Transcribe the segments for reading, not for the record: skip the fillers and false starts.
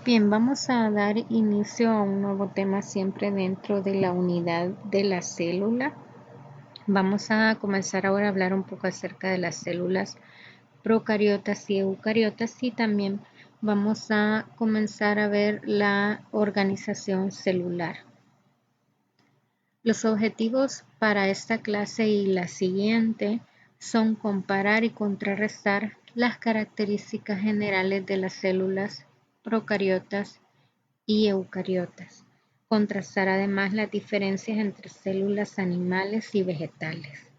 Bien, vamos a dar inicio a un nuevo tema siempre dentro de la unidad de la célula. Vamos a comenzar ahora a hablar un poco acerca de las células procariotas y eucariotas y también vamos a comenzar a ver la organización celular. Los objetivos para esta clase y la siguiente son comparar y contrarrestar las características generales de las células procariotas y eucariotas. Contrastar además las diferencias entre células animales y vegetales.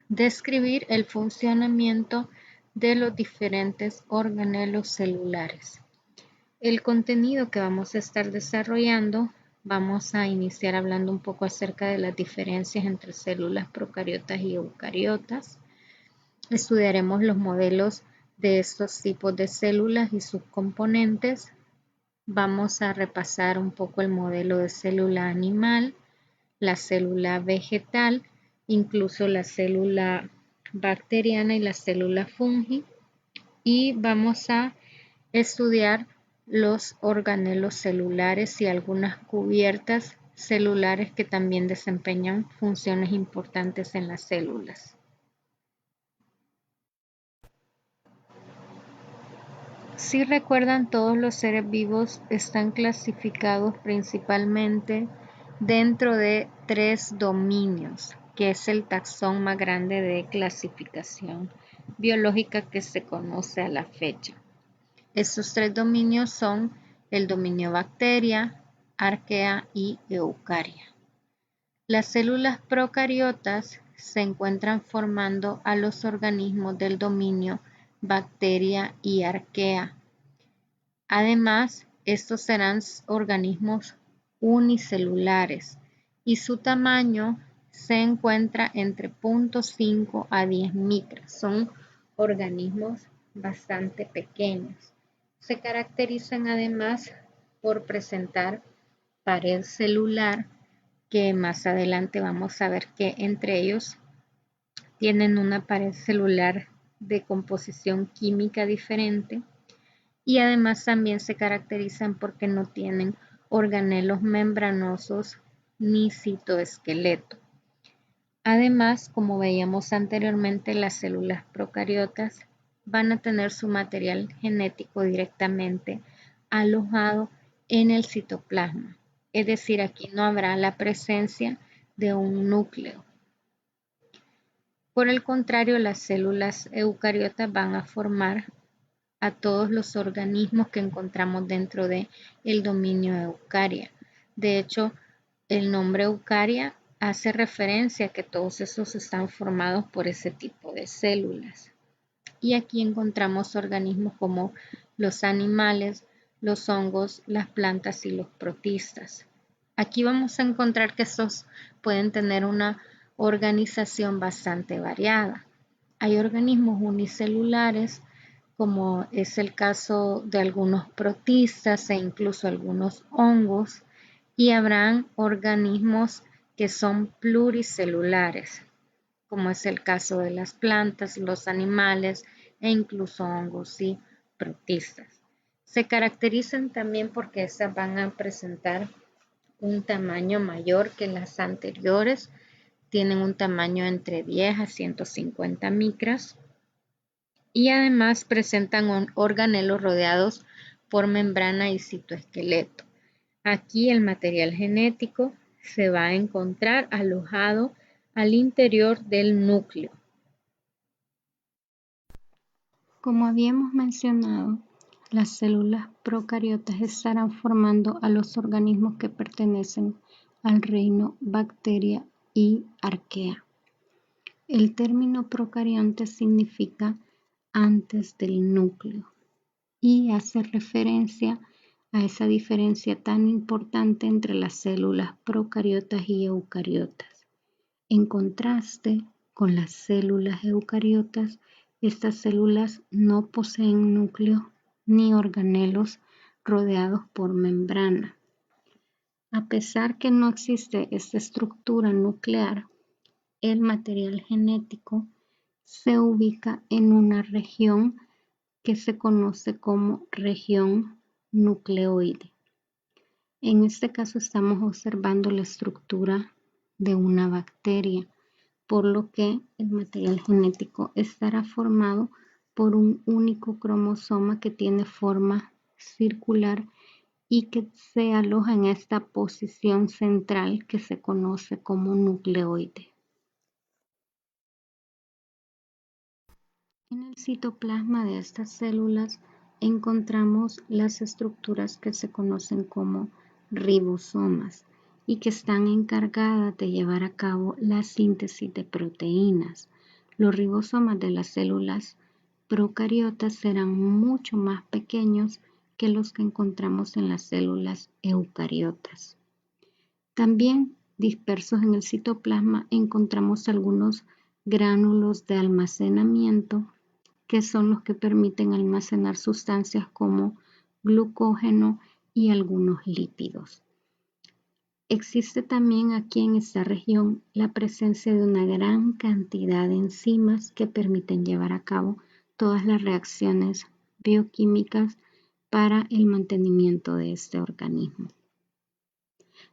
Describir el funcionamiento de los diferentes organelos celulares. El contenido que vamos a estar desarrollando, vamos a iniciar hablando un poco acerca de las diferencias entre células procariotas y eucariotas. Estudiaremos los modelos de estos tipos de células y sus componentes. Vamos a repasar un poco el modelo de célula animal, la célula vegetal, incluso la célula bacteriana y la célula fungi. Y vamos a estudiar los organelos celulares y algunas cubiertas celulares que también desempeñan funciones importantes en las células. Si recuerdan, todos los seres vivos están clasificados principalmente dentro de 3 dominios, que es el taxón más grande de clasificación biológica que se conoce a la fecha. Estos 3 dominios son el dominio bacteria, arquea y eucaria. Las células procariotas se encuentran formando a los organismos del dominio bacteria y arquea. Además, estos serán organismos unicelulares y su tamaño se encuentra entre 0.5 a 10 micras. Son organismos bastante pequeños. Se caracterizan además por presentar pared celular, que más adelante vamos a ver que entre ellos tienen una pared celular de composición química diferente y además también se caracterizan porque no tienen organelos membranosos ni citoesqueleto. Además, como veíamos anteriormente, las células procariotas van a tener su material genético directamente alojado en el citoplasma. Es decir, aquí no habrá la presencia de un núcleo. Por el contrario, las células eucariotas van a formar a todos los organismos que encontramos dentro del dominio eucaria. De hecho, el nombre eucaria hace referencia a que todos esos están formados por ese tipo de células. Y aquí encontramos organismos como los animales, los hongos, las plantas y los protistas. Aquí vamos a encontrar que estos pueden tener una organización bastante variada. Hay organismos unicelulares, como es el caso de algunos protistas e incluso algunos hongos, y habrán organismos que son pluricelulares, como es el caso de las plantas, los animales e incluso hongos y protistas. Se caracterizan también porque estas van a presentar un tamaño mayor que las anteriores, tienen un tamaño entre 10 a 150 micras y además presentan organelos rodeados por membrana y citoesqueleto. Aquí el material genético se va a encontrar alojado al interior del núcleo. Como habíamos mencionado, las células procariotas estarán formando a los organismos que pertenecen al reino bacteria y arquea. El término procarionte significa antes del núcleo y hace referencia a esa diferencia tan importante entre las células procariotas y eucariotas. En contraste con las células eucariotas, estas células no poseen núcleo ni organelos rodeados por membrana. A pesar que no existe esta estructura nuclear, el material genético se ubica en una región que se conoce como región nucleoide. En este caso estamos observando la estructura de una bacteria, por lo que el material genético estará formado por un único cromosoma que tiene forma circular y que se aloja en esta posición central que se conoce como nucleoide. En el citoplasma de estas células encontramos las estructuras que se conocen como ribosomas y que están encargadas de llevar a cabo la síntesis de proteínas. Los ribosomas de las células procariotas serán mucho más pequeños que los que encontramos en las células eucariotas. También dispersos en el citoplasma encontramos algunos gránulos de almacenamiento que son los que permiten almacenar sustancias como glucógeno y algunos lípidos. Existe también aquí en esta región la presencia de una gran cantidad de enzimas que permiten llevar a cabo todas las reacciones bioquímicas para el mantenimiento de este organismo.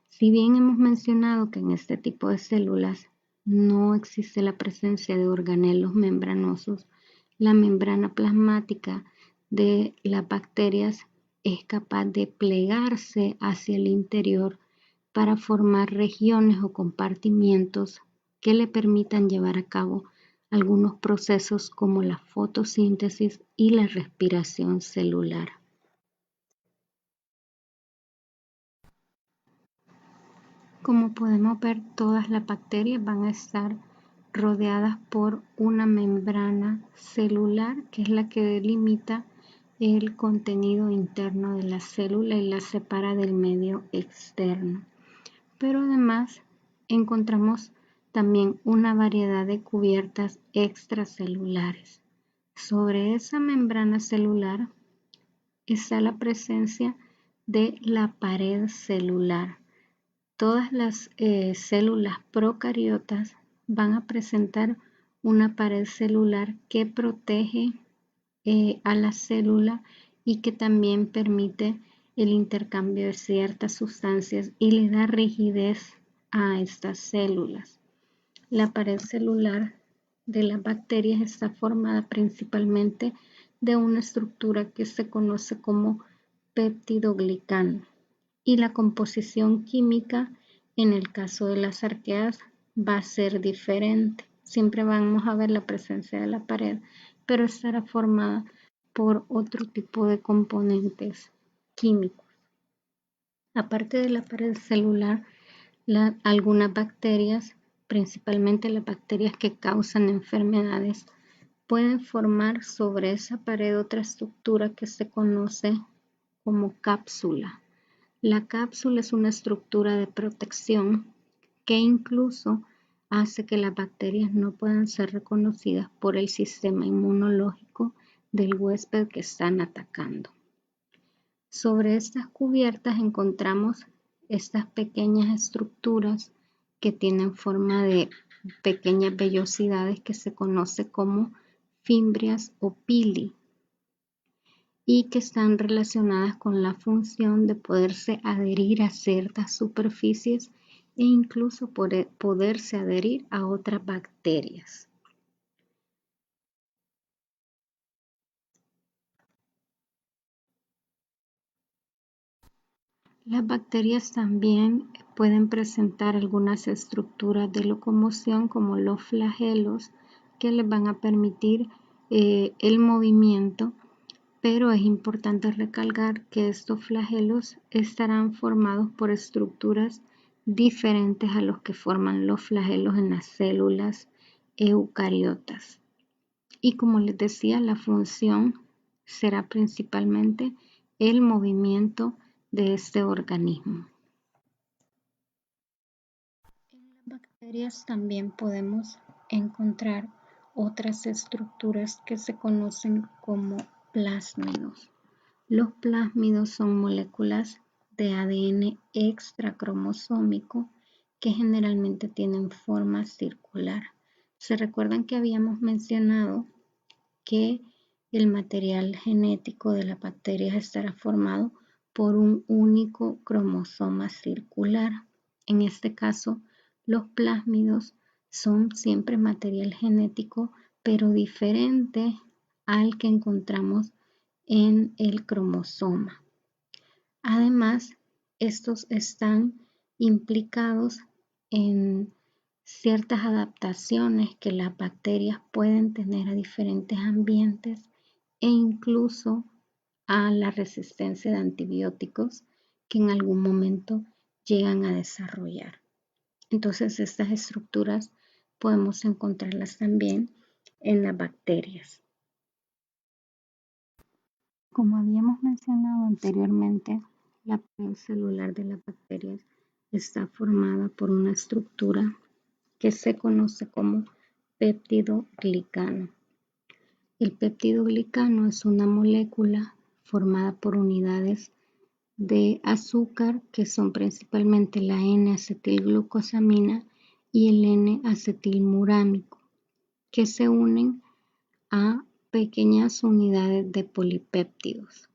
Si bien hemos mencionado que en este tipo de células no existe la presencia de organelos membranosos, la membrana plasmática de las bacterias es capaz de plegarse hacia el interior para formar regiones o compartimientos que le permitan llevar a cabo algunos procesos como la fotosíntesis y la respiración celular. Como podemos ver, todas las bacterias van a estar rodeadas por una membrana celular, que es la que delimita el contenido interno de la célula y la separa del medio externo. Pero además encontramos también una variedad de cubiertas extracelulares. Sobre esa membrana celular está la presencia de la pared celular. Todas las células procariotas van a presentar una pared celular que protege a la célula y que también permite el intercambio de ciertas sustancias y le da rigidez a estas células. La pared celular de las bacterias está formada principalmente de una estructura que se conoce como peptidoglicano. Y la composición química en el caso de las arqueas va a ser diferente. Siempre vamos a ver la presencia de la pared, pero estará formada por otro tipo de componentes químicos. Aparte de la pared celular, algunas bacterias, principalmente las bacterias que causan enfermedades, pueden formar sobre esa pared otra estructura que se conoce como cápsula. La cápsula es una estructura de protección que incluso hace que las bacterias no puedan ser reconocidas por el sistema inmunológico del huésped que están atacando. Sobre estas cubiertas encontramos estas pequeñas estructuras que tienen forma de pequeñas vellosidades que se conoce como fimbrias o pili, y que están relacionadas con la función de poderse adherir a ciertas superficies e incluso poderse adherir a otras bacterias. Las bacterias también pueden presentar algunas estructuras de locomoción como los flagelos que les van a permitir el movimiento, pero es importante recalcar que estos flagelos estarán formados por estructuras diferentes a los que forman los flagelos en las células eucariotas. Y como les decía, la función será principalmente el movimiento de este organismo. En las bacterias también podemos encontrar otras estructuras que se conocen como plásmidos. Los plásmidos son moléculas de ADN extracromosómico que generalmente tienen forma circular. Se recuerdan que habíamos mencionado que el material genético de las bacterias estará formado por un único cromosoma circular. En este caso, los plásmidos son siempre material genético, pero diferente al que encontramos en el cromosoma. Además, estos están implicados en ciertas adaptaciones que las bacterias pueden tener a diferentes ambientes e incluso a la resistencia de antibióticos que en algún momento llegan a desarrollar. Entonces, estas estructuras podemos encontrarlas también en las bacterias. Como habíamos mencionado anteriormente, la pared celular de las bacterias está formada por una estructura que se conoce como péptido-glicano. El péptido-glicano es una molécula formada por unidades de azúcar que son principalmente la N-acetilglucosamina y el N-acetilmurámico, que se unen a pequeñas unidades de polipéptidos.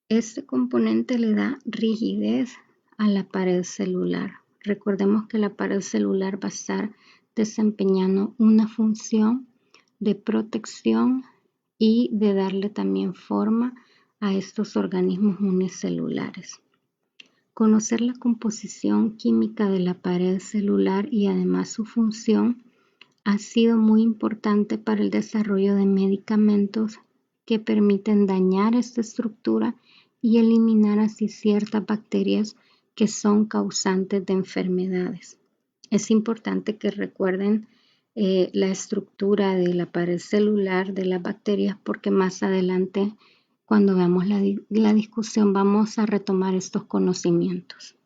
Este componente le da rigidez a la pared celular. Recordemos que la pared celular va a estar desempeñando una función de protección y de darle también forma a estos organismos unicelulares. Conocer la composición química de la pared celular y además su función ha sido muy importante para el desarrollo de medicamentos que permiten dañar esta estructura y eliminar así ciertas bacterias que son causantes de enfermedades. Es importante que recuerden la estructura de la pared celular de las bacterias porque más adelante cuando veamos la discusión vamos a retomar estos conocimientos.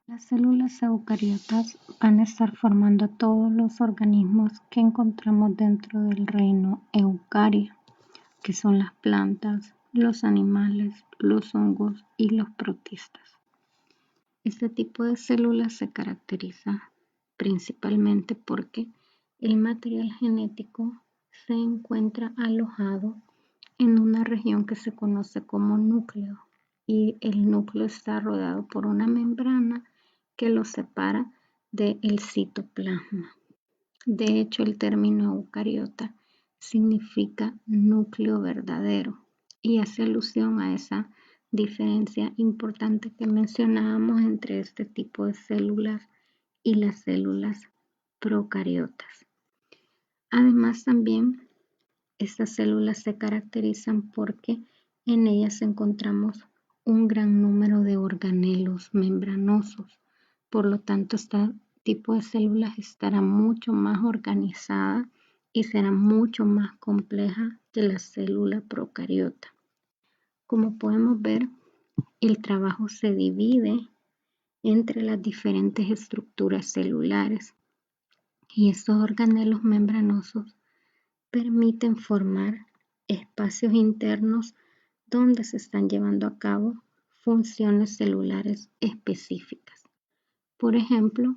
Las células eucariotas van a estar formando todos los organismos que encontramos dentro del reino eucario, que son las plantas, los animales, los hongos y los protistas. Este tipo de células se caracteriza principalmente porque el material genético se encuentra alojado en una región que se conoce como núcleo y el núcleo está rodeado por una membrana que lo separa del citoplasma. De hecho, el término eucariota significa núcleo verdadero y hace alusión a esa diferencia importante que mencionábamos entre este tipo de células y las células procariotas. Además, también estas células se caracterizan porque en ellas encontramos un gran número de organelos membranosos. Por lo tanto, este tipo de células estará mucho más organizada y será mucho más compleja que la célula procariota. Como podemos ver, el trabajo se divide entre las diferentes estructuras celulares y estos organelos membranosos permiten formar espacios internos donde se están llevando a cabo funciones celulares específicas. Por ejemplo,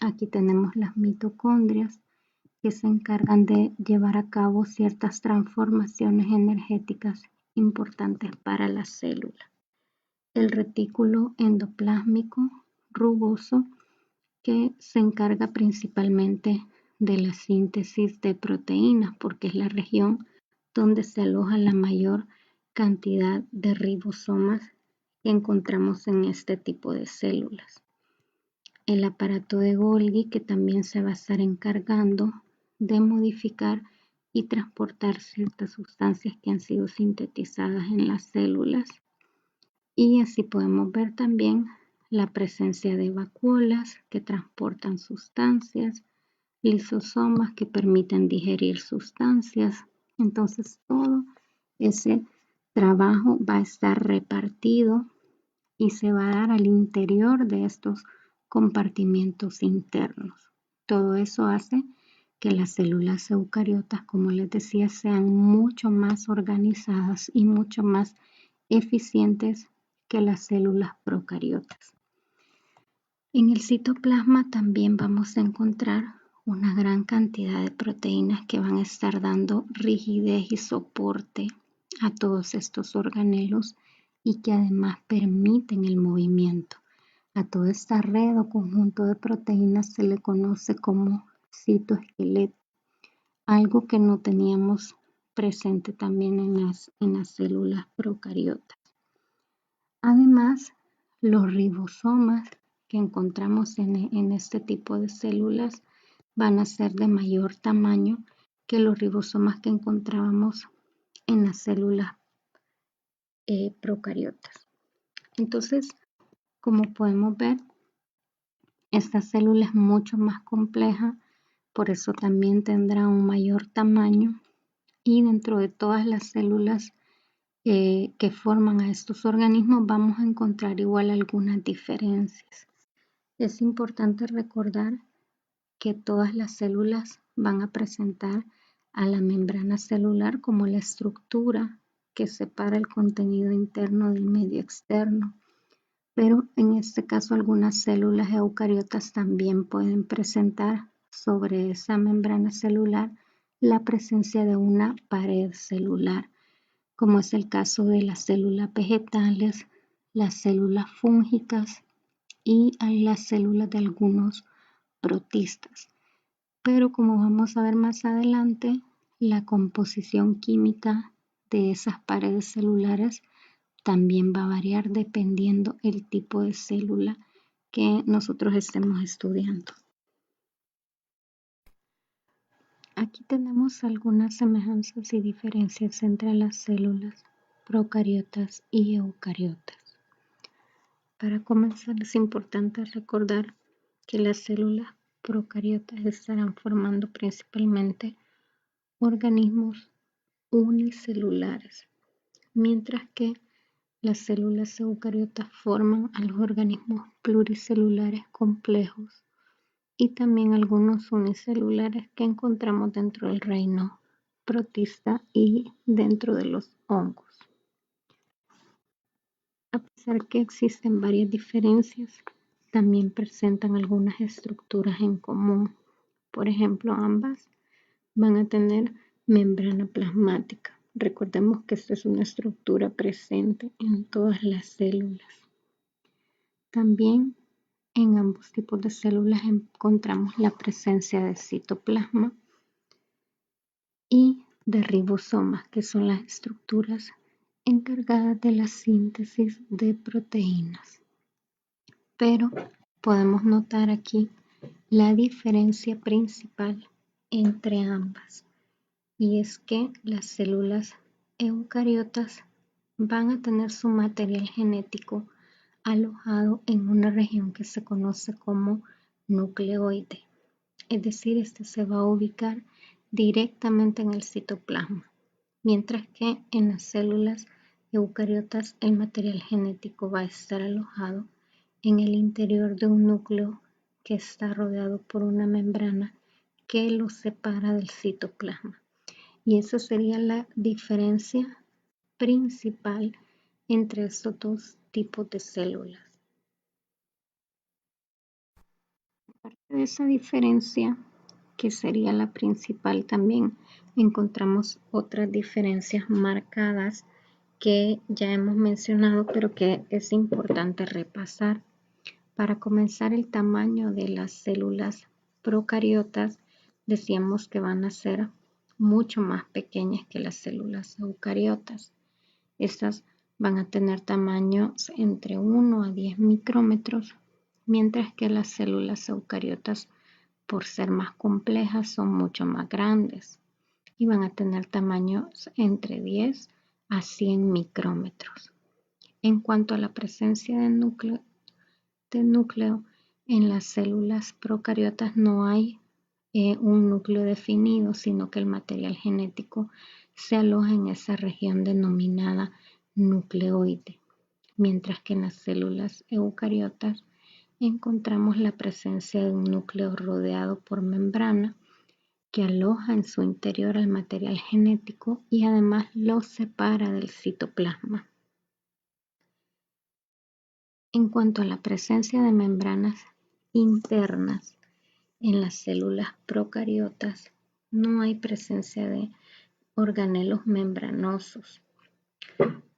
aquí tenemos las mitocondrias que se encargan de llevar a cabo ciertas transformaciones energéticas importantes para la célula. El retículo endoplásmico rugoso que se encarga principalmente de la síntesis de proteínas porque es la región donde se aloja la mayor cantidad de ribosomas que encontramos en este tipo de células. El aparato de Golgi que también se va a estar encargando de modificar y transportar ciertas sustancias que han sido sintetizadas en las células. Y así podemos ver también la presencia de vacuolas que transportan sustancias, lisosomas que permiten digerir sustancias. Entonces todo ese trabajo va a estar repartido y se va a dar al interior de estos compartimientos internos. Todo eso hace que las células eucariotas, como les decía, sean mucho más organizadas y mucho más eficientes que las células procariotas. En el citoplasma también vamos a encontrar una gran cantidad de proteínas que van a estar dando rigidez y soporte a todos estos organelos y que además permiten el movimiento. A toda esta red o conjunto de proteínas se le conoce como citoesqueleto, algo que no teníamos presente también en las células procariotas. Además, los ribosomas que encontramos en este tipo de células van a ser de mayor tamaño que los ribosomas que encontrábamos en las células procariotas. Entonces, como podemos ver, esta célula es mucho más compleja, por eso también tendrá un mayor tamaño, y dentro de todas las células que forman a estos organismos vamos a encontrar igual algunas diferencias. Es importante recordar que todas las células van a presentar a la membrana celular como la estructura que separa el contenido interno del medio externo. Pero en este caso algunas células eucariotas también pueden presentar sobre esa membrana celular la presencia de una pared celular, como es el caso de las células vegetales, las células fúngicas y las células de algunos protistas. Pero como vamos a ver más adelante, la composición química de esas paredes celulares también va a variar dependiendo el tipo de célula que nosotros estemos estudiando. Aquí tenemos algunas semejanzas y diferencias entre las células procariotas y eucariotas. Para comenzar es importante recordar que las células procariotas estarán formando principalmente organismos unicelulares, mientras que las células eucariotas forman a los organismos pluricelulares complejos y también algunos unicelulares que encontramos dentro del reino protista y dentro de los hongos. A pesar que existen varias diferencias, también presentan algunas estructuras en común. Por ejemplo, ambas van a tener membrana plasmática. Recordemos que esta es una estructura presente en todas las células. También en ambos tipos de células encontramos la presencia de citoplasma y de ribosomas, que son las estructuras encargadas de la síntesis de proteínas. Pero podemos notar aquí la diferencia principal entre ambas, y es que las células eucariotas van a tener su material genético alojado en una región que se conoce como nucleoide, es decir, este se va a ubicar directamente en el citoplasma, mientras que en las células eucariotas el material genético va a estar alojado en el interior de un núcleo que está rodeado por una membrana que lo separa del citoplasma. Y esa sería la diferencia principal entre estos dos tipos de células. Aparte de esa diferencia, que sería la principal, también encontramos otras diferencias marcadas que ya hemos mencionado, pero que es importante repasar. Para comenzar, el tamaño de las células procariotas decíamos que van a ser mucho más pequeñas que las células eucariotas. Estas van a tener tamaños entre 1 a 10 micrómetros, mientras que las células eucariotas, por ser más complejas, son mucho más grandes y van a tener tamaños entre 10 a 100 micrómetros. En cuanto a la presencia de núcleo, en las células procariotas no hay un núcleo definido, sino que el material genético se aloja en esa región denominada nucleoide, mientras que en las células eucariotas encontramos la presencia de un núcleo rodeado por membrana que aloja en su interior el material genético y además lo separa del citoplasma. En cuanto a la presencia de membranas internas En las células procariotas no hay presencia de organelos membranosos,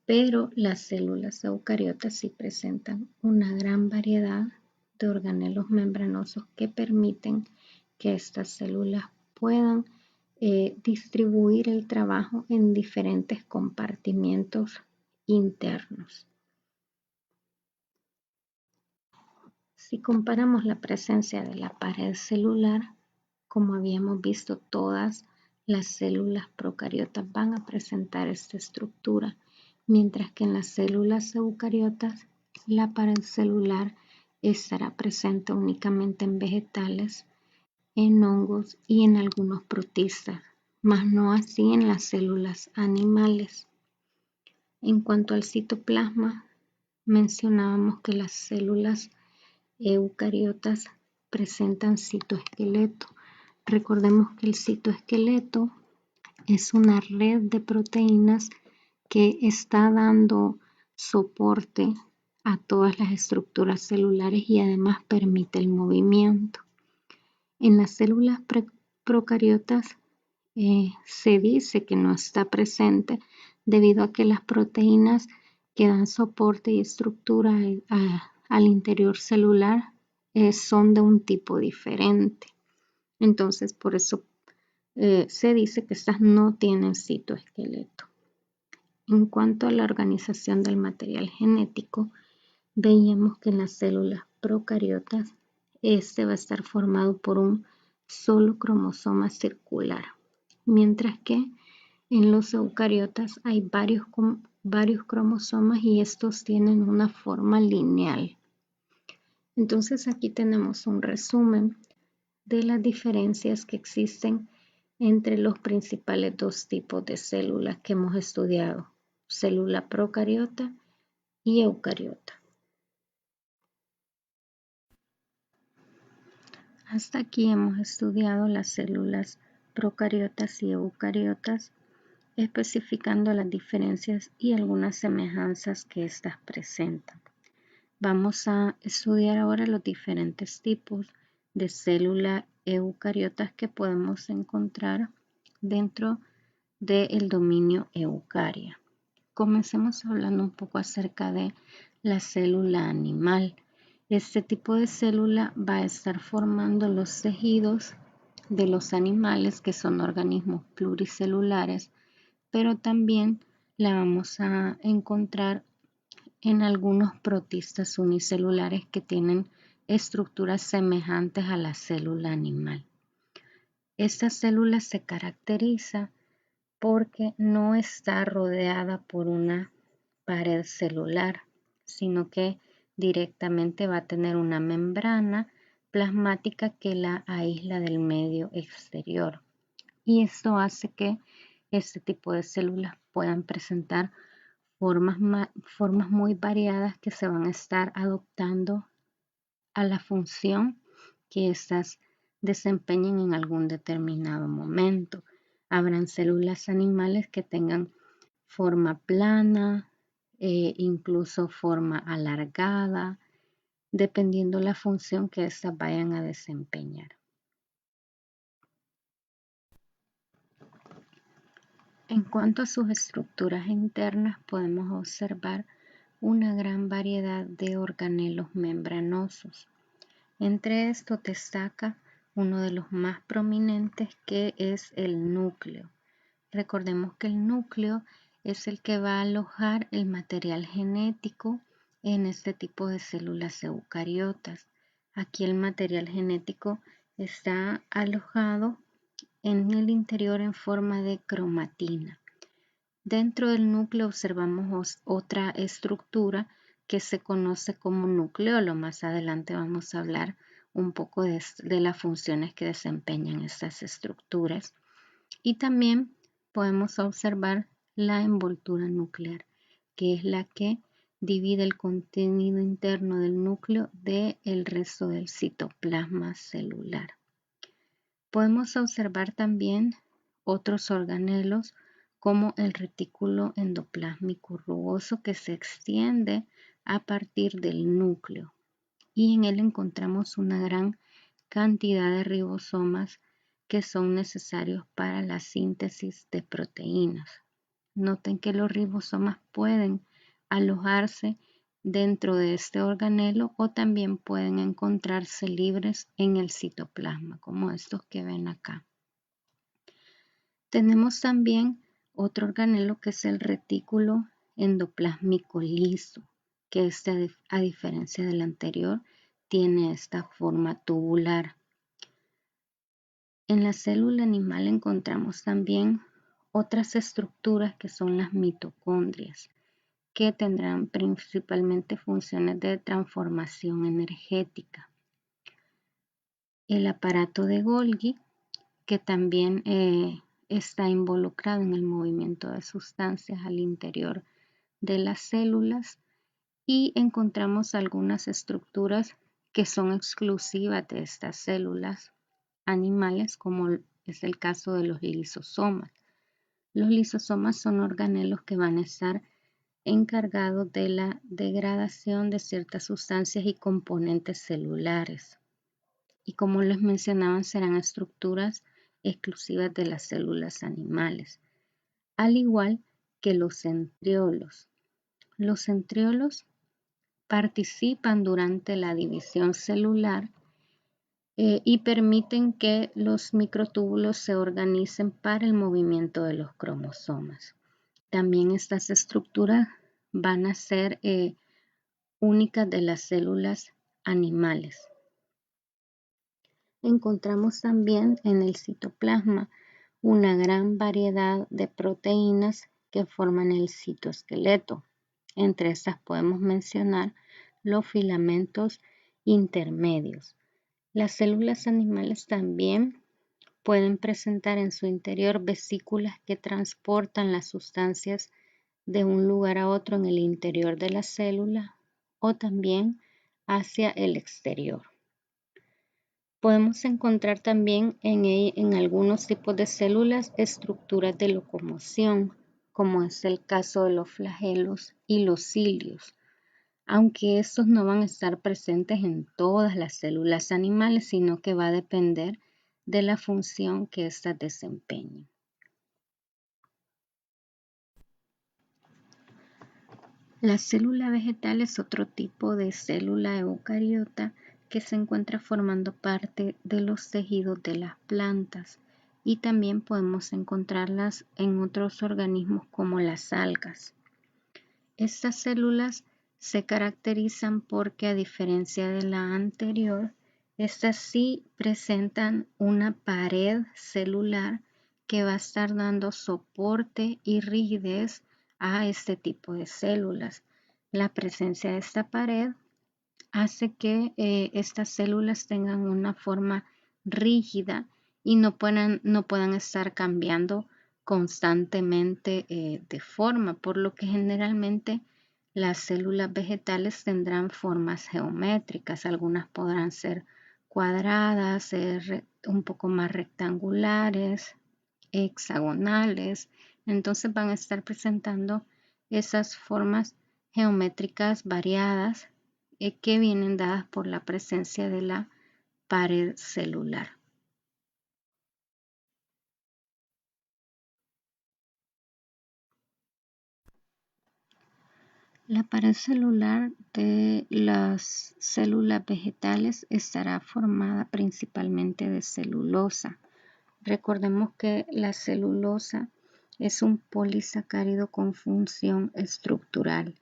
pero las células eucariotas sí presentan una gran variedad de organelos membranosos que permiten que estas células puedan distribuir el trabajo en diferentes compartimientos internos. Si comparamos la presencia de la pared celular, como habíamos visto, todas las células procariotas van a presentar esta estructura, mientras que en las células eucariotas la pared celular estará presente únicamente en vegetales, en hongos y en algunos protistas, mas no así en las células animales. En cuanto al citoplasma, mencionábamos que las células eucariotas presentan citoesqueleto. Recordemos que el citoesqueleto es una red de proteínas que está dando soporte a todas las estructuras celulares y además permite el movimiento. En las células procariotas se dice que no está presente debido a que las proteínas que dan soporte y estructura al interior celular son de un tipo diferente. Entonces, por eso se dice que estas no tienen citoesqueleto. En cuanto a la organización del material genético, veíamos que en las células procariotas este va a estar formado por un solo cromosoma circular, mientras que en los eucariotas hay varios cromosomas y estos tienen una forma lineal. Entonces aquí tenemos un resumen de las diferencias que existen entre los principales dos tipos de células que hemos estudiado, célula procariota y eucariota. Hasta aquí hemos estudiado las células procariotas y eucariotas, especificando las diferencias y algunas semejanzas que éstas presentan. Vamos a estudiar ahora los diferentes tipos de células eucariotas que podemos encontrar dentro del dominio eucaria. Comencemos hablando un poco acerca de la célula animal. Este tipo de célula va a estar formando los tejidos de los animales, que son organismos pluricelulares, pero también la vamos a encontrar en algunos protistas unicelulares que tienen estructuras semejantes a la célula animal. Esta célula se caracteriza porque no está rodeada por una pared celular, sino que directamente va a tener una membrana plasmática que la aísla del medio exterior. Y esto hace que este tipo de células puedan presentar formas muy variadas que se van a estar adoptando a la función que éstas desempeñen en algún determinado momento. Habrán células animales que tengan forma plana, incluso forma alargada, dependiendo la función que éstas vayan a desempeñar. En cuanto a sus estructuras internas, podemos observar una gran variedad de organelos membranosos. Entre estos destaca uno de los más prominentes, que es el núcleo. Recordemos que el núcleo es el que va a alojar el material genético en este tipo de células eucariotas. Aquí el material genético está alojado en el interior en forma de cromatina. Dentro del núcleo observamos otra estructura que se conoce como nucleolo. Más adelante vamos a hablar un poco de las funciones que desempeñan estas estructuras. Y también podemos observar la envoltura nuclear, que es la que divide el contenido interno del núcleo del resto del citoplasma celular. Podemos observar también otros organelos como el retículo endoplásmico rugoso, que se extiende a partir del núcleo, y en él encontramos una gran cantidad de ribosomas que son necesarios para la síntesis de proteínas. Noten que los ribosomas pueden alojarse dentro de este organelo o también pueden encontrarse libres en el citoplasma, como estos que ven acá. Tenemos también otro organelo que es el retículo endoplásmico liso, que a diferencia del anterior tiene esta forma tubular. En la célula animal encontramos también otras estructuras que son las mitocondrias, que tendrán principalmente funciones de transformación energética. El aparato de Golgi, que también está involucrado en el movimiento de sustancias al interior de las células, y encontramos algunas estructuras que son exclusivas de estas células animales, como es el caso de los lisosomas. Los lisosomas son organelos que van a estar encargados de la degradación de ciertas sustancias y componentes celulares. Y como les mencionaba, serán estructuras exclusivas de las células animales, al igual que los centriolos. Los centriolos participan durante la división celular y permiten que los microtúbulos se organicen para el movimiento de los cromosomas. También estas estructuras van a ser únicas de las células animales. Encontramos también en el citoplasma una gran variedad de proteínas que forman el citoesqueleto. Entre estas podemos mencionar los filamentos intermedios. Las células animales también pueden presentar en su interior vesículas que transportan las sustancias de un lugar a otro en el interior de la célula o también hacia el exterior. Podemos encontrar también en algunos tipos de células estructuras de locomoción, como es el caso de los flagelos y los cilios, aunque estos no van a estar presentes en todas las células animales, sino que va a depender de la función que éstas desempeñen. La célula vegetal es otro tipo de célula eucariota que se encuentra formando parte de los tejidos de las plantas y también podemos encontrarlas en otros organismos como las algas. Estas células se caracterizan porque, a diferencia de la anterior, estas sí presentan una pared celular que va a estar dando soporte y rigidez a este tipo de células. La presencia de esta pared hace que estas células tengan una forma rígida y no puedan estar cambiando constantemente de forma, por lo que generalmente las células vegetales tendrán formas geométricas. Algunas podrán ser cuadradas, un poco más rectangulares, hexagonales. Entonces van a estar presentando esas formas geométricas variadas que vienen dadas por la presencia de la pared celular. La pared celular de las células vegetales estará formada principalmente de celulosa. Recordemos que la celulosa es un polisacárido con función estructural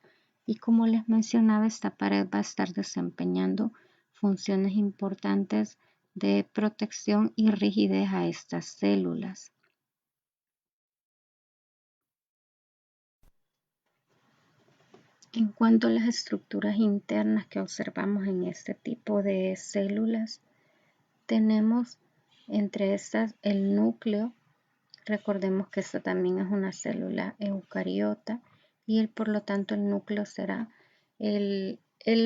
y, como les mencionaba, esta pared va a estar desempeñando funciones importantes de protección y rigidez a estas células. En cuanto a las estructuras internas que observamos en este tipo de células, tenemos entre estas el núcleo. Recordemos que esta también es una célula eucariota y por lo tanto el núcleo será el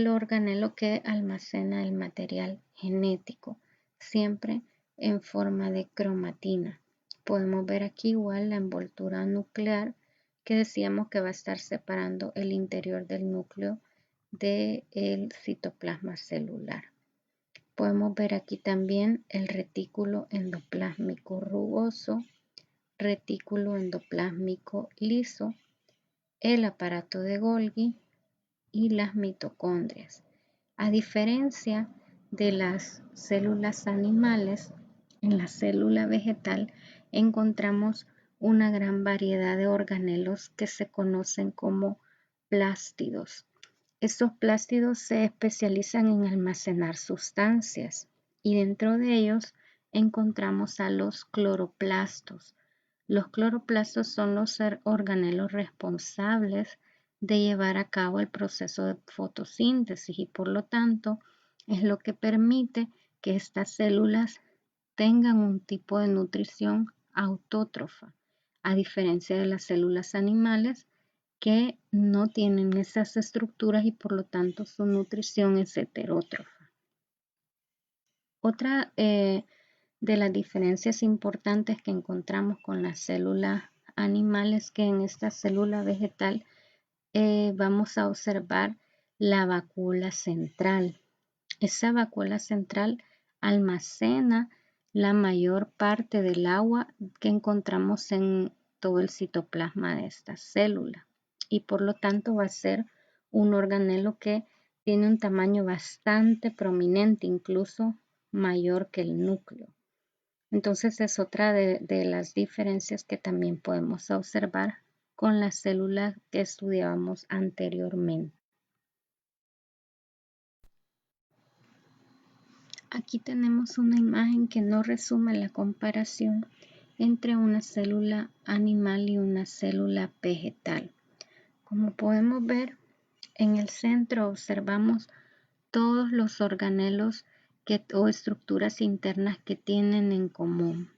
organelo que almacena el material genético, siempre en forma de cromatina. Podemos ver aquí igual la envoltura nuclear que decíamos que va a estar separando el interior del núcleo del citoplasma celular. Podemos ver aquí también el retículo endoplásmico rugoso, retículo endoplásmico liso, el aparato de Golgi y las mitocondrias. A diferencia de las células animales, en la célula vegetal encontramos una gran variedad de organelos que se conocen como plástidos. Estos plástidos se especializan en almacenar sustancias y dentro de ellos encontramos a los cloroplastos. Los cloroplastos son los organelos responsables de llevar a cabo el proceso de fotosíntesis y por lo tanto es lo que permite que estas células tengan un tipo de nutrición autótrofa, a diferencia de las células animales que no tienen esas estructuras y por lo tanto su nutrición es heterótrofa. Otra de las diferencias importantes que encontramos con las células animales que en esta célula vegetal vamos a observar la vacuola central. Esa vacuola central almacena la mayor parte del agua que encontramos en todo el citoplasma de esta célula y por lo tanto va a ser un organelo que tiene un tamaño bastante prominente, incluso mayor que el núcleo. Entonces es otra de las diferencias que también podemos observar con las células que estudiábamos anteriormente. Aquí tenemos una imagen que no resume la comparación entre una célula animal y una célula vegetal. Como podemos ver, en el centro observamos todos los organelos o estructuras internas que tienen en común.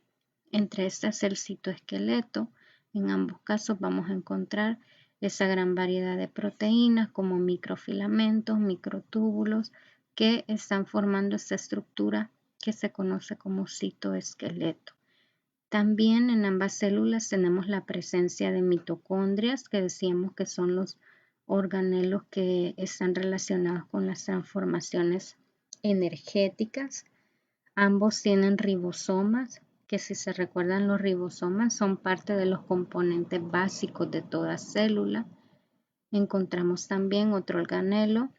Entre estas el citoesqueleto. En ambos casos vamos a encontrar esa gran variedad de proteínas como microfilamentos, microtúbulos que están formando esta estructura que se conoce como citoesqueleto. También en ambas células tenemos la presencia de mitocondrias que decíamos que son los organelos que están relacionados con las transformaciones energéticas. Ambos tienen ribosomas, que si se recuerdan los ribosomas son parte de los componentes básicos de toda célula. Encontramos también otro organelo,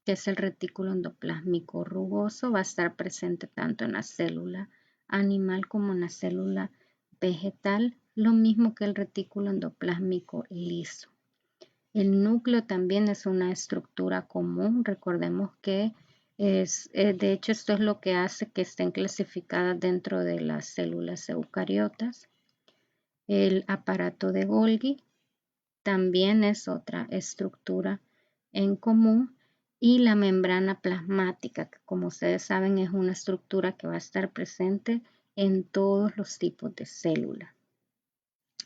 que es el retículo endoplásmico rugoso, va a estar presente tanto en la célula animal como en la célula vegetal, lo mismo que el retículo endoplásmico liso. El núcleo también es una estructura común, recordemos que de hecho esto es lo que hace que estén clasificadas dentro de las células eucariotas. El aparato de Golgi también es otra estructura en común y la membrana plasmática, que como ustedes saben es una estructura que va a estar presente en todos los tipos de células.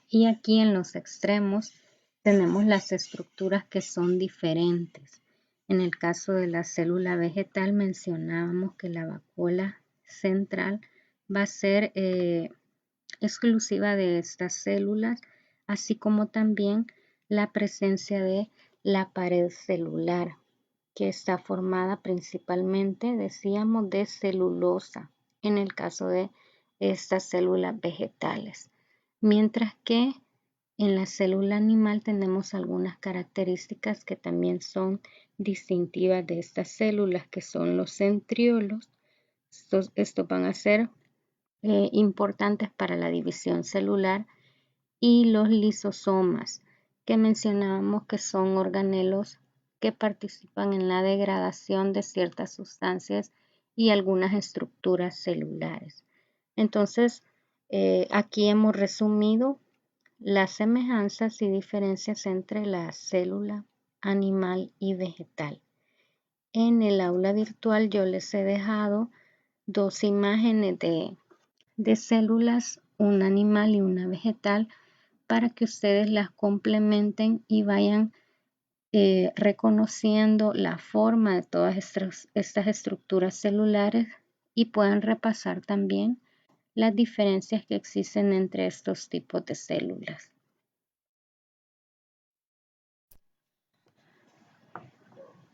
Y aquí en los extremos tenemos las estructuras que son diferentes. En el caso de la célula vegetal mencionábamos que la vacuola central va a ser exclusiva de estas células, así como también la presencia de la pared celular, que está formada principalmente, decíamos, de celulosa, en el caso de estas células vegetales. Mientras que en la célula animal tenemos algunas características que también son distintivas de estas células, que son los centriolos. Estos van a ser importantes para la división celular, y los lisosomas, que mencionábamos que son organelos que participan en la degradación de ciertas sustancias y algunas estructuras celulares. Entonces, aquí hemos resumido las semejanzas y diferencias entre la célula animal y vegetal. En el aula virtual yo les he dejado dos imágenes de células, una animal y una vegetal, para que ustedes las complementen y vayan reconociendo la forma de todas estas estructuras celulares y puedan repasar también las diferencias que existen entre estos tipos de células.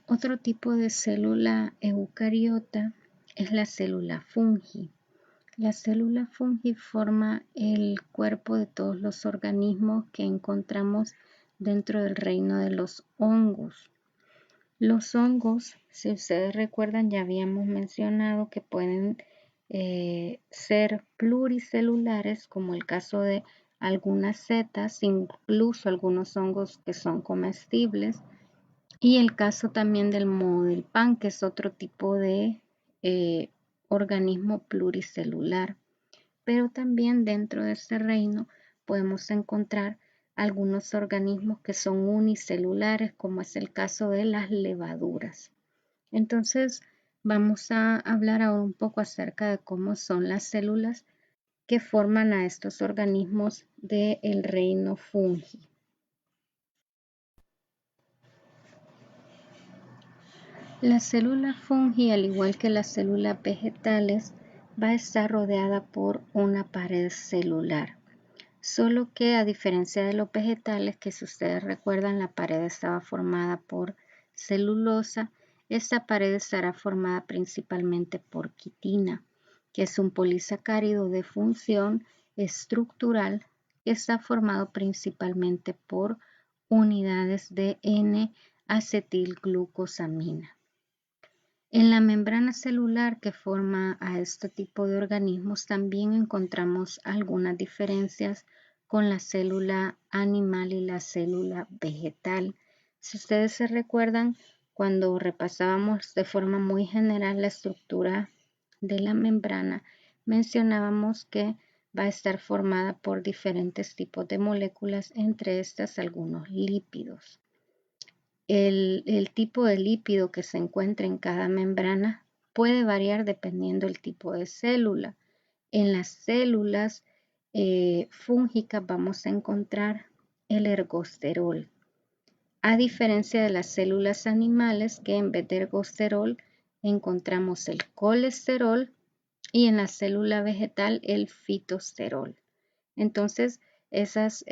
Otro tipo de célula eucariota es la célula fungi. La célula fungi forma el cuerpo de todos los organismos que encontramos dentro del reino de los hongos. Los hongos, si ustedes recuerdan, ya habíamos mencionado que pueden ser pluricelulares, como el caso de algunas setas, incluso algunos hongos que son comestibles, y el caso también del moho del pan, que es otro tipo de organismo pluricelular. Pero también dentro de este reino podemos encontrar algunos organismos que son unicelulares, como es el caso de las levaduras. Entonces, vamos a hablar ahora un poco acerca de cómo son las células que forman a estos organismos del reino fungi. La célula fungi, al igual que las células vegetales, va a estar rodeada por una pared celular. Solo que a diferencia de los vegetales, que si ustedes recuerdan la pared estaba formada por celulosa, esta pared estará formada principalmente por quitina, que es un polisacárido de función estructural que está formado principalmente por unidades de N-acetilglucosamina. En la membrana celular que forma a este tipo de organismos también encontramos algunas diferencias con la célula animal y la célula vegetal. Si ustedes se recuerdan, cuando repasábamos de forma muy general la estructura de la membrana, mencionábamos que va a estar formada por diferentes tipos de moléculas, entre estas algunos lípidos. El tipo de lípido que se encuentra en cada membrana puede variar dependiendo del tipo de célula. En las células fúngicas vamos a encontrar el ergosterol, a diferencia de las células animales que en vez de ergosterol encontramos el colesterol y en la célula vegetal el fitosterol. Entonces, esos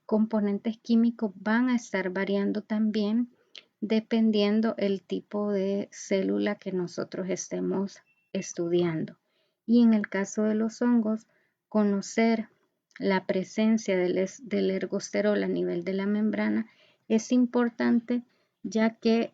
componentes químicos van a estar variando también dependiendo el tipo de célula que nosotros estemos estudiando. Y en el caso de los hongos, conocer la presencia del ergosterol a nivel de la membrana es importante, ya que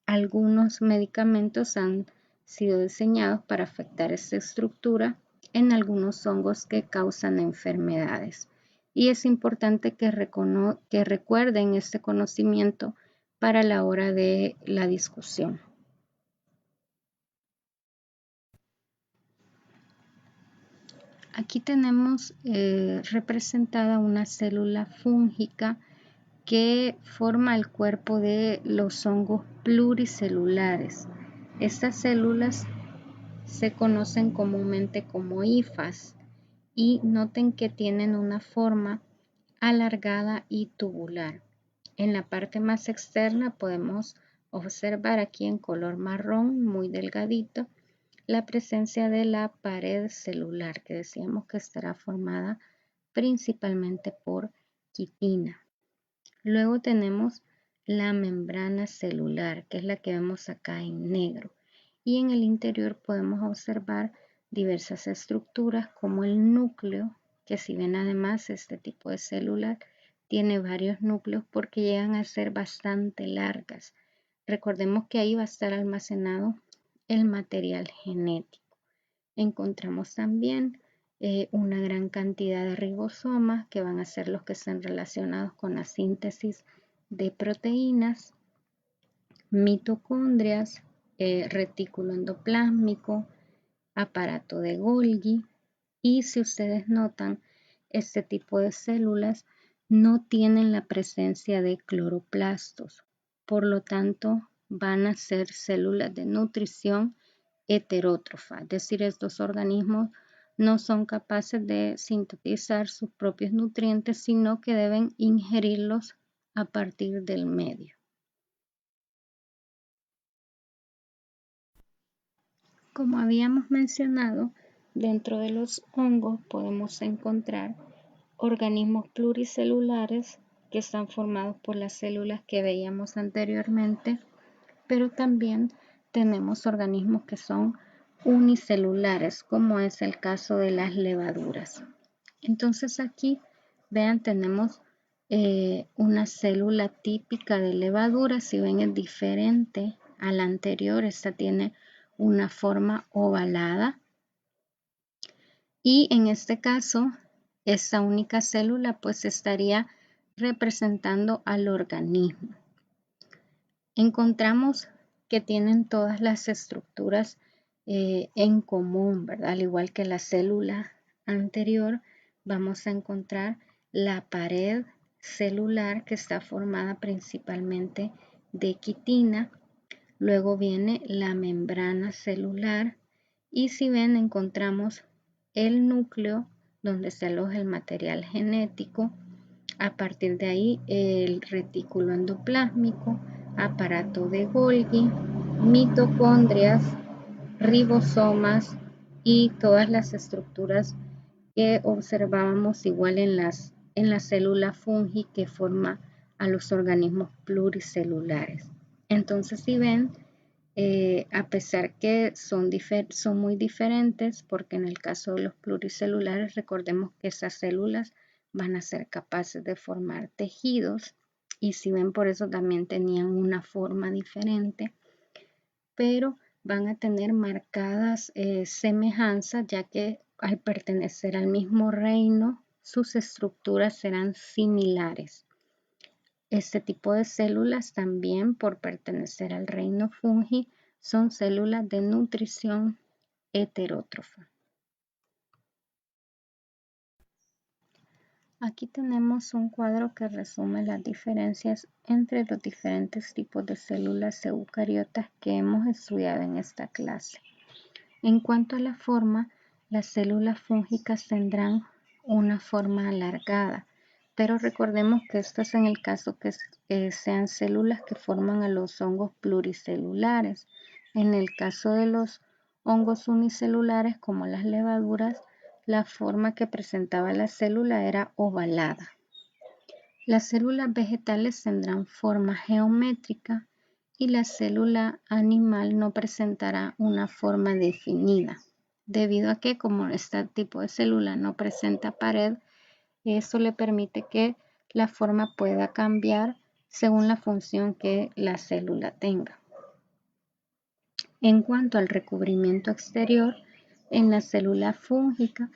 algunos medicamentos han sido diseñados para afectar esta estructura en algunos hongos que causan enfermedades. Y es importante que recuerden este conocimiento para la hora de la discusión. Aquí tenemos representada una célula fúngica que forma el cuerpo de los hongos pluricelulares. Estas células se conocen comúnmente como hifas y noten que tienen una forma alargada y tubular. En la parte más externa podemos observar aquí en color marrón muy delgadito la presencia de la pared celular, que decíamos que estará formada principalmente por quitina. Luego tenemos la membrana celular, que es la que vemos acá en negro, y en el interior podemos observar diversas estructuras como el núcleo, que si ven además este tipo de células tiene varios núcleos porque llegan a ser bastante largas. Recordemos que ahí va a estar almacenado el material genético. Encontramos también una gran cantidad de ribosomas que van a ser los que están relacionados con la síntesis de proteínas, mitocondrias, retículo endoplásmico, aparato de Golgi, y si ustedes notan, este tipo de células no tienen la presencia de cloroplastos, por lo tanto van a ser células de nutrición heterótrofa, es decir, estos organismos no son capaces de sintetizar sus propios nutrientes, sino que deben ingerirlos a partir del medio. Como habíamos mencionado, dentro de los hongos podemos encontrar organismos pluricelulares que están formados por las células que veíamos anteriormente, pero también tenemos organismos que son unicelulares, como es el caso de las levaduras. Entonces aquí, vean, tenemos una célula típica de levadura. Si ven, es diferente a la anterior. Esta tiene una forma ovalada. Y en este caso, esta única célula pues estaría representando al organismo. Encontramos que tienen todas las estructuras en común, ¿verdad? Al igual que la célula anterior, vamos a encontrar la pared celular, que está formada principalmente de quitina. Luego viene la membrana celular y, si ven, encontramos el núcleo donde se aloja el material genético. A partir de ahí, el retículo endoplásmico, aparato de Golgi, mitocondrias, ribosomas y todas las estructuras que observábamos igual en la célula fungi, que forma a los organismos pluricelulares. Entonces, si ven, a pesar que son muy diferentes, porque en el caso de los pluricelulares, recordemos que esas células van a ser capaces de formar tejidos, y si ven, por eso también tenían una forma diferente, pero van a tener marcadas semejanzas, ya que al pertenecer al mismo reino, sus estructuras serán similares. Este tipo de células también, por pertenecer al reino fungi, son células de nutrición heterótrofa. Aquí tenemos un cuadro que resume las diferencias entre los diferentes tipos de células eucariotas que hemos estudiado en esta clase. En cuanto a la forma, las células fúngicas tendrán una forma alargada, pero recordemos que esto es en el caso que sean células que forman a los hongos pluricelulares. En el caso de los hongos unicelulares, como las levaduras, la forma que presentaba la célula era ovalada. Las células vegetales tendrán forma geométrica y la célula animal no presentará una forma definida, debido a que, como este tipo de célula no presenta pared, eso le permite que la forma pueda cambiar según la función que la célula tenga. En cuanto al recubrimiento exterior, en la célula fúngica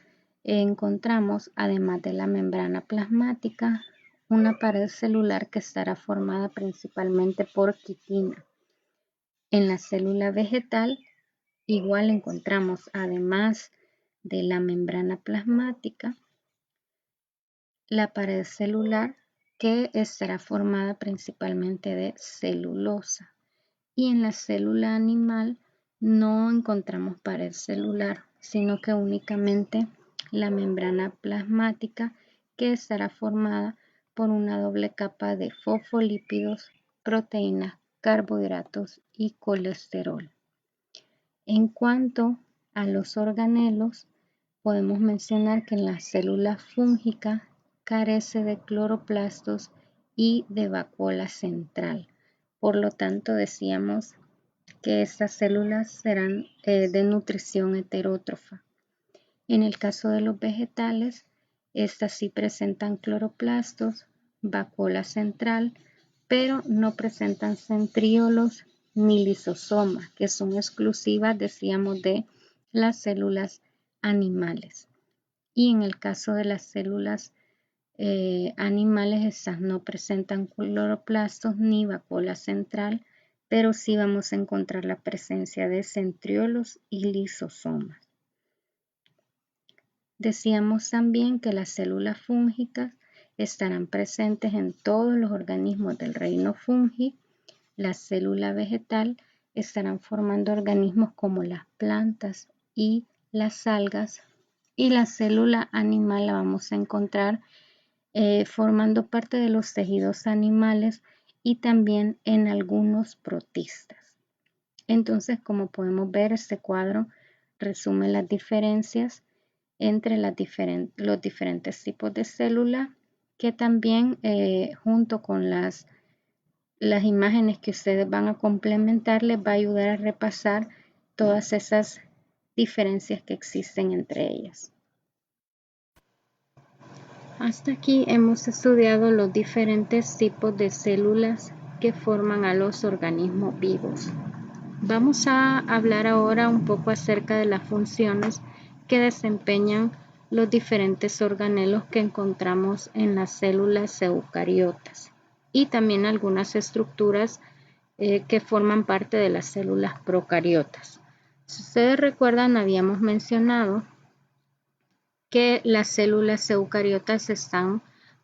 encontramos, además de la membrana plasmática, una pared celular que estará formada principalmente por quitina. En la célula vegetal igual encontramos, además de la membrana plasmática, la pared celular, que estará formada principalmente de celulosa. Y en la célula animal no encontramos pared celular, sino que únicamente la membrana plasmática, que estará formada por una doble capa de fosfolípidos, proteínas, carbohidratos y colesterol. En cuanto a los organelos, podemos mencionar que en la célula fúngica carece de cloroplastos y de vacuola central. Por lo tanto, decíamos que estas células serán de nutrición heterótrofa. En el caso de los vegetales, estas sí presentan cloroplastos, vacuola central, pero no presentan centriolos ni lisosomas, que son exclusivas, decíamos, de las células animales. Y en el caso de las células animales, estas no presentan cloroplastos ni vacuola central, pero sí vamos a encontrar la presencia de centriolos y lisosomas. Decíamos también que las células fúngicas estarán presentes en todos los organismos del reino fungi. La célula vegetal estarán formando organismos como las plantas y las algas, y la célula animal la vamos a encontrar formando parte de los tejidos animales y también en algunos protistas. Entonces, como podemos ver, este cuadro resume las diferencias entre los diferentes tipos de células, que también junto con las las imágenes que ustedes van a complementar les va a ayudar a repasar todas esas diferencias que existen entre ellas. Hasta aquí hemos estudiado los diferentes tipos de células que forman a los organismos vivos. Vamos a hablar ahora un poco acerca de las funciones que desempeñan los diferentes organelos que encontramos en las células eucariotas y también algunas estructuras que forman parte de las células procariotas. Si ustedes recuerdan, habíamos mencionado que las células eucariotas están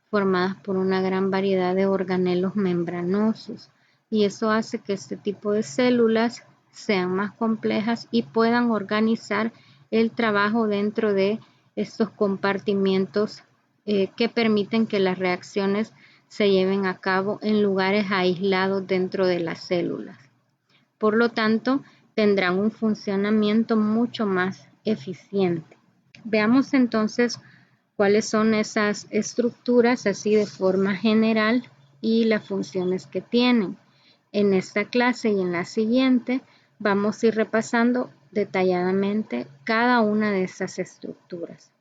formadas por una gran variedad de organelos membranosos y eso hace que este tipo de células sean más complejas y puedan organizar el trabajo dentro de estos compartimientos que permiten que las reacciones se lleven a cabo en lugares aislados dentro de las células. Por lo tanto, tendrán un funcionamiento mucho más eficiente. Veamos entonces cuáles son esas estructuras así de forma general y las funciones que tienen. En esta clase y en la siguiente vamos a ir repasando detalladamente cada una de esas estructuras.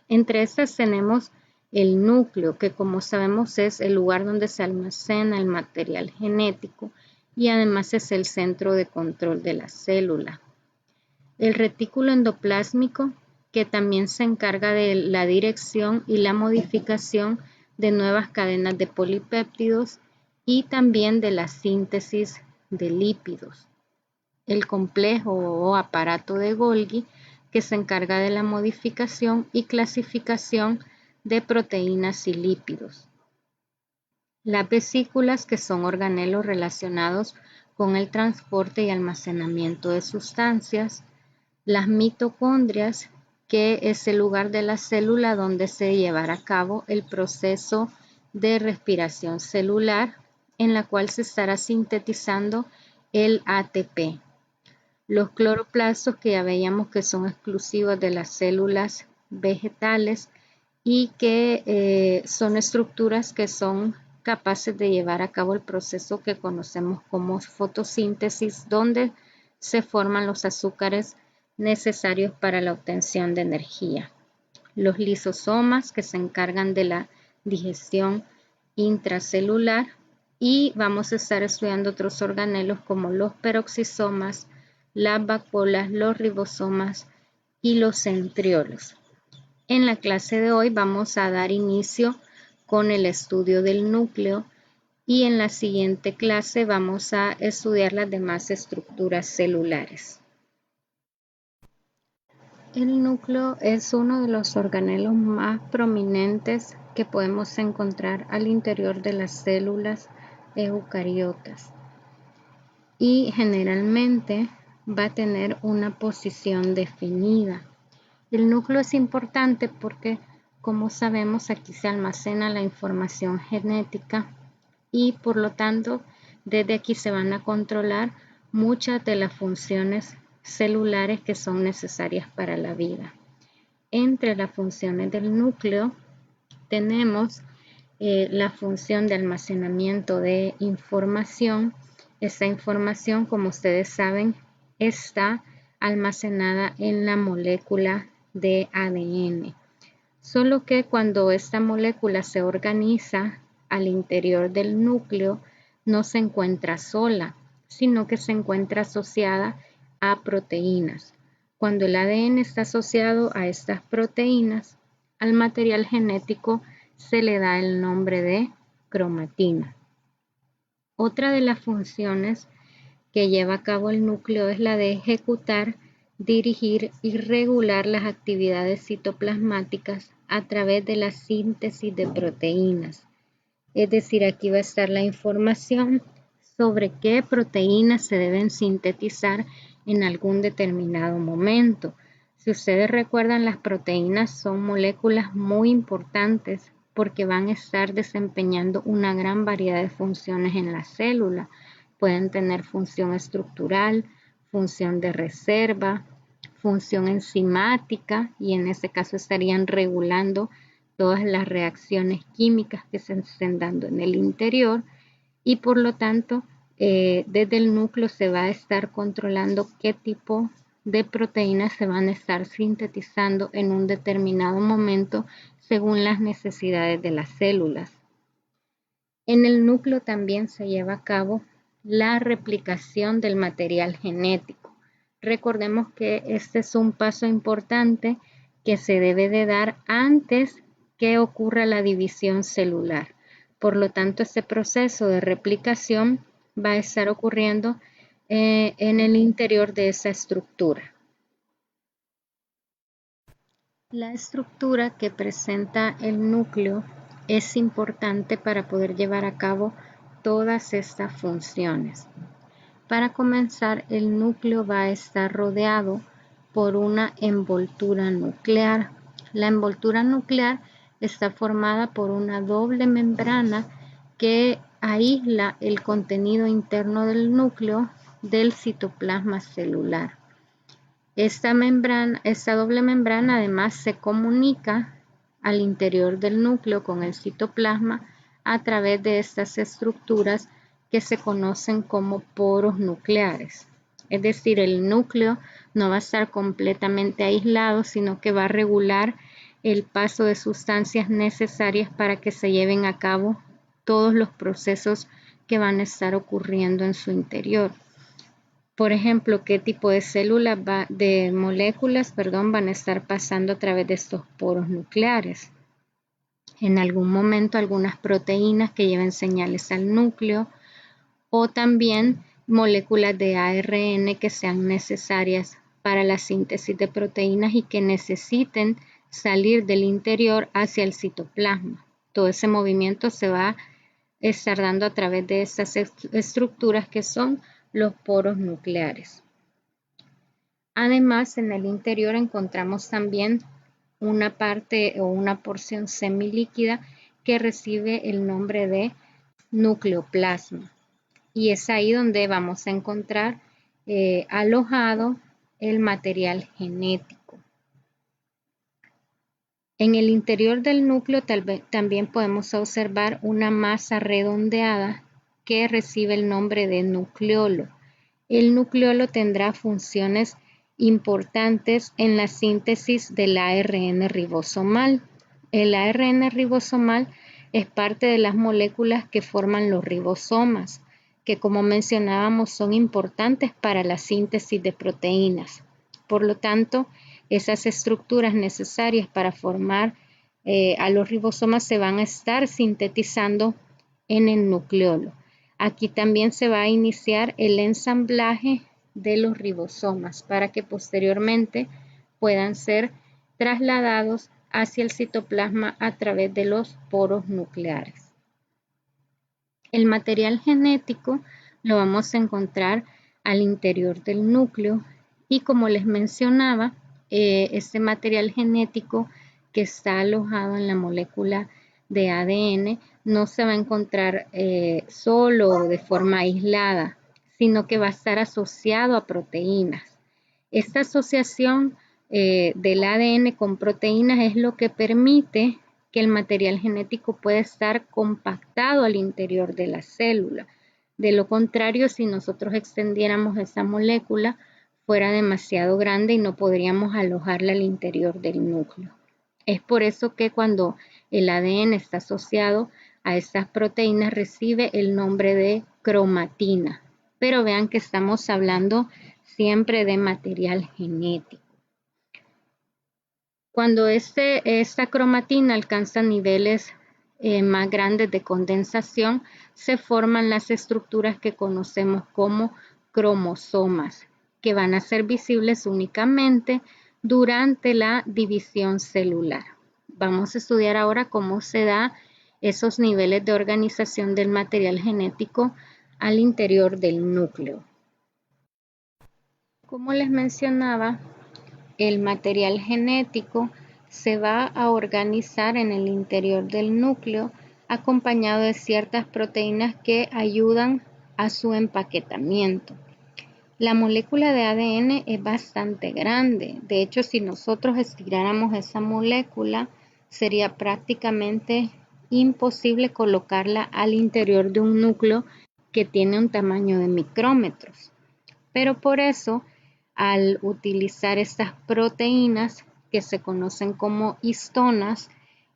Entre estas tenemos el núcleo, que como sabemos es el lugar donde se almacena el material genético y además es el centro de control de la célula. El retículo endoplásmico, que también se encarga de la dirección y la modificación de nuevas cadenas de polipéptidos y también de la síntesis de lípidos. El complejo o aparato de Golgi, que se encarga de la modificación y clasificación de proteínas y lípidos. Las vesículas, que son organelos relacionados con el transporte y almacenamiento de sustancias. Las mitocondrias, que es el lugar de la célula donde se llevará a cabo el proceso de respiración celular, en la cual se estará sintetizando el ATP. Los cloroplastos, que ya veíamos que son exclusivos de las células vegetales y que son estructuras que son capaces de llevar a cabo el proceso que conocemos como fotosíntesis, donde se forman los azúcares necesarios para la obtención de energía. Los lisosomas, que se encargan de la digestión intracelular, y vamos a estar estudiando otros organelos como los peroxisomas, las vacuolas, los ribosomas y los centriolos. En la clase de hoy vamos a dar inicio con el estudio del núcleo y en la siguiente clase vamos a estudiar las demás estructuras celulares. El núcleo es uno de los organelos más prominentes que podemos encontrar al interior de las células eucariotas y generalmente va a tener una posición definida. El núcleo es importante porque, como sabemos, aquí se almacena la información genética y por lo tanto desde aquí se van a controlar muchas de las funciones celulares que son necesarias para la vida. Entre las funciones del núcleo tenemos la función de almacenamiento de información. Esta información, como ustedes saben, está almacenada en la molécula de ADN. Solo que cuando esta molécula se organiza al interior del núcleo, no se encuentra sola, sino que se encuentra asociada a proteínas. Cuando el ADN está asociado a estas proteínas, al material genético se le da el nombre de cromatina. Otra de las funciones que lleva a cabo el núcleo es la de ejecutar, dirigir y regular las actividades citoplasmáticas a través de la síntesis de proteínas. Es decir, aquí va a estar la información sobre qué proteínas se deben sintetizar en algún determinado momento. Si ustedes recuerdan, las proteínas son moléculas muy importantes porque van a estar desempeñando una gran variedad de funciones en la célula. Pueden tener función estructural, función de reserva, función enzimática y en este caso estarían regulando todas las reacciones químicas que se estén dando en el interior y por lo tanto desde el núcleo se va a estar controlando qué tipo de proteínas se van a estar sintetizando en un determinado momento según las necesidades de las células. En el núcleo también se lleva a cabo la replicación del material genético. Recordemos que este es un paso importante que se debe de dar antes que ocurra la división celular. Por lo tanto, este proceso de replicación va a estar ocurriendo en el interior de esa estructura. La estructura que presenta el núcleo es importante para poder llevar a cabo todas estas funciones. Para comenzar, el núcleo va a estar rodeado por una envoltura nuclear. La envoltura nuclear está formada por una doble membrana que aísla el contenido interno del núcleo del citoplasma celular. Esta doble membrana además se comunica al interior del núcleo con el citoplasma a través de estas estructuras que se conocen como poros nucleares. Es decir, el núcleo no va a estar completamente aislado, sino que va a regular el paso de sustancias necesarias para que se lleven a cabo todos los procesos que van a estar ocurriendo en su interior. Por ejemplo, qué tipo de moléculas van a estar pasando a través de estos poros nucleares. En algún momento algunas proteínas que lleven señales al núcleo o también moléculas de ARN que sean necesarias para la síntesis de proteínas y que necesiten salir del interior hacia el citoplasma. Todo ese movimiento se va a estar dando a través de estas estructuras que son los poros nucleares. Además, en el interior encontramos también una parte o una porción semilíquida que recibe el nombre de nucleoplasma. Y es ahí donde vamos a encontrar alojado el material genético. En el interior del núcleo también podemos observar una masa redondeada que recibe el nombre de nucleolo. El nucleolo tendrá funciones importantes en la síntesis del ARN ribosomal. El ARN ribosomal es parte de las moléculas que forman los ribosomas, que como mencionábamos son importantes para la síntesis de proteínas. Por lo tanto, esas estructuras necesarias para formar a los ribosomas se van a estar sintetizando en el nucleolo. Aquí también se va a iniciar el ensamblaje de los ribosomas para que posteriormente puedan ser trasladados hacia el citoplasma a través de los poros nucleares. El material genético lo vamos a encontrar al interior del núcleo y como les mencionaba, este material genético que está alojado en la molécula de ADN no se va a encontrar solo o de forma aislada, sino que va a estar asociado a proteínas. Esta asociación del ADN con proteínas es lo que permite que el material genético pueda estar compactado al interior de la célula. De lo contrario, si nosotros extendiéramos esa molécula, fuera demasiado grande y no podríamos alojarla al interior del núcleo. Es por eso que cuando el ADN está asociado a estas proteínas recibe el nombre de cromatina. Pero vean que estamos hablando siempre de material genético. Cuando esta cromatina alcanza niveles más grandes de condensación, se forman las estructuras que conocemos como cromosomas, que van a ser visibles únicamente durante la división celular. Vamos a estudiar ahora cómo se da esos niveles de organización del material genético al interior del núcleo. Como les mencionaba, el material genético se va a organizar en el interior del núcleo acompañado de ciertas proteínas que ayudan a su empaquetamiento. La molécula de ADN es bastante grande. De hecho, si nosotros estiráramos esa molécula, sería prácticamente imposible colocarla al interior de un núcleo que tiene un tamaño de micrómetros. Pero por eso, al utilizar estas proteínas que se conocen como histonas,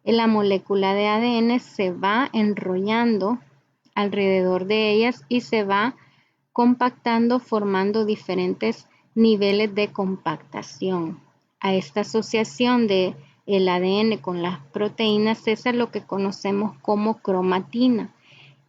la molécula de ADN se va enrollando alrededor de ellas y se va compactando, formando diferentes niveles de compactación. A esta asociación de el ADN con las proteínas es lo que conocemos como cromatina.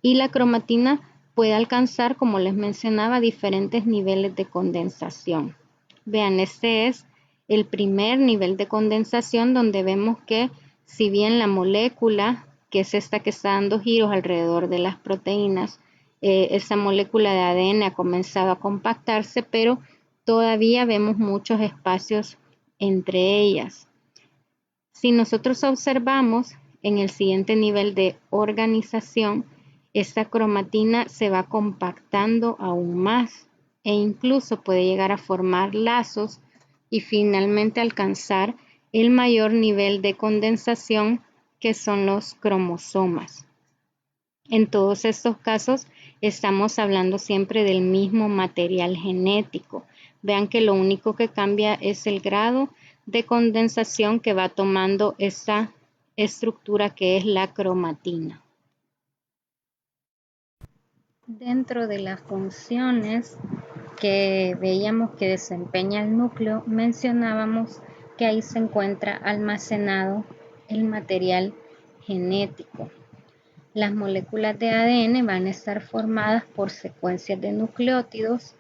Y la cromatina puede alcanzar, como les mencionaba, diferentes niveles de condensación. Vean, este es el primer nivel de condensación donde vemos que si bien la molécula, que es esta que está dando giros alrededor de las proteínas, esa molécula de ADN ha comenzado a compactarse, pero todavía vemos muchos espacios entre ellas. Si nosotros observamos en el siguiente nivel de organización, esta cromatina se va compactando aún más e incluso puede llegar a formar lazos y finalmente alcanzar el mayor nivel de condensación, que son los cromosomas. En todos estos casos estamos hablando siempre del mismo material genético. Vean que lo único que cambia es el grado de condensación que va tomando esta estructura que es la cromatina. Dentro de las funciones que veíamos que desempeña el núcleo, mencionábamos que ahí se encuentra almacenado el material genético. Las moléculas de ADN van a estar formadas por secuencias de nucleótidos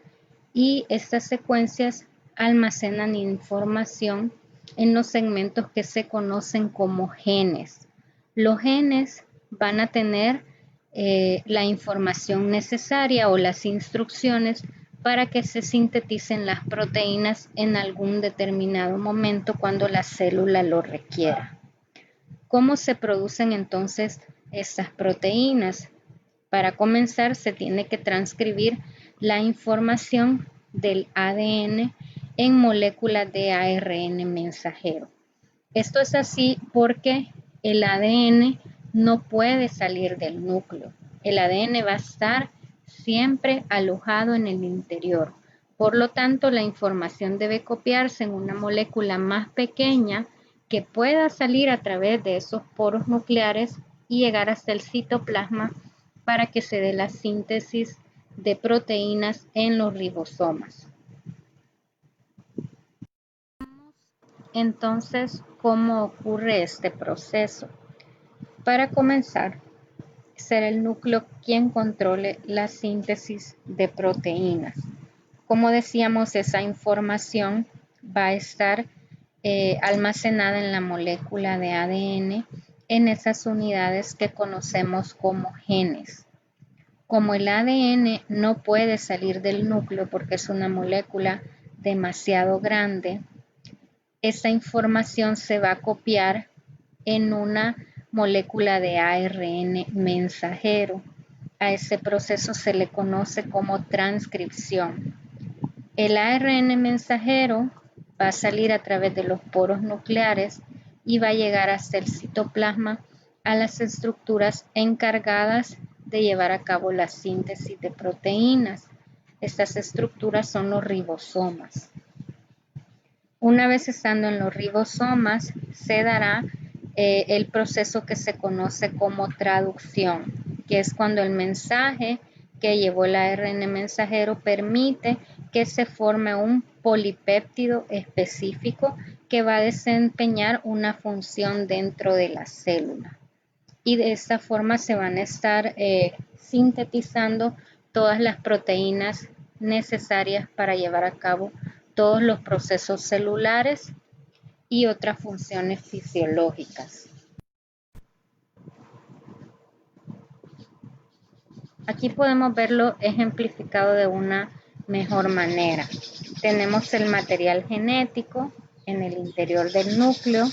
y estas secuencias almacenan información en los segmentos que se conocen como genes. Los genes van a tener la información necesaria o las instrucciones para que se sinteticen las proteínas en algún determinado momento cuando la célula lo requiera. ¿Cómo se producen entonces estas proteínas? Para comenzar, se tiene que transcribir la información del ADN en moléculas de ARN mensajero. Esto es así porque el ADN no puede salir del núcleo. El ADN va a estar siempre alojado en el interior. Por lo tanto, la información debe copiarse en una molécula más pequeña que pueda salir a través de esos poros nucleares y llegar hasta el citoplasma para que se dé la síntesis de proteínas en los ribosomas. Entonces, ¿cómo ocurre este proceso? Para comenzar, será el núcleo quien controle la síntesis de proteínas. Como decíamos, esa información va a estar almacenada en la molécula de ADN en esas unidades que conocemos como genes. Como el ADN no puede salir del núcleo porque es una molécula demasiado grande, esta información se va a copiar en una molécula de ARN mensajero. A ese proceso se le conoce como transcripción. El ARN mensajero va a salir a través de los poros nucleares y va a llegar hasta el citoplasma a las estructuras encargadas de llevar a cabo la síntesis de proteínas. Estas estructuras son los ribosomas. Una vez estando en los ribosomas, se dará el proceso que se conoce como traducción, que es cuando el mensaje que llevó el ARN mensajero permite que se forme un polipéptido específico que va a desempeñar una función dentro de la célula. Y de esta forma se van a estar sintetizando todas las proteínas necesarias para llevar a cabo todos los procesos celulares y otras funciones fisiológicas. Aquí podemos verlo ejemplificado de una mejor manera. Tenemos el material genético en el interior del núcleo,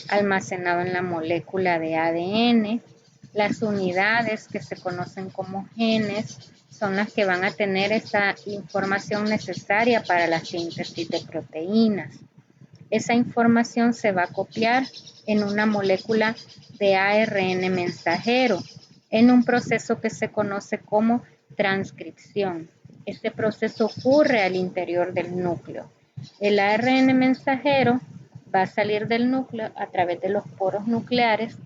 almacenado en la molécula de ADN. Las unidades que se conocen como genes son las que van a tener esa información necesaria para la síntesis de proteínas. esa información se va a copiar en una molécula de ARN mensajero, en un proceso que se conoce como transcripción. Este proceso ocurre al interior del núcleo. El ARN mensajero va a salir del núcleo a través de los poros nucleares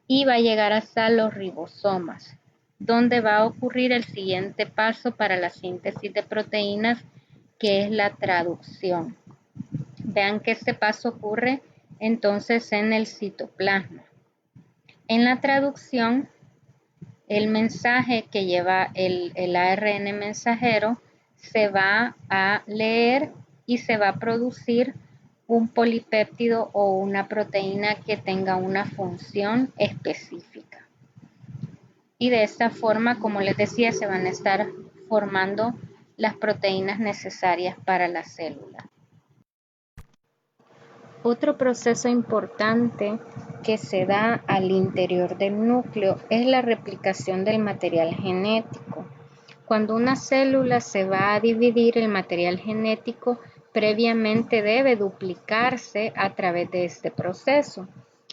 y va a llegar hasta los ribosomas, donde va a ocurrir el siguiente paso para la síntesis de proteínas, que es la traducción. Vean que este paso ocurre entonces en el citoplasma. En la traducción, el mensaje que lleva el ARN mensajero se va a leer y se va a producir un polipéptido o una proteína que tenga una función específica. Y de esta forma, como les decía, se van a estar formando las proteínas necesarias para la célula. Otro proceso importante que se da al interior del núcleo es la replicación del material genético. Cuando una célula se va a dividir, el material genético previamente debe duplicarse a través de este proceso.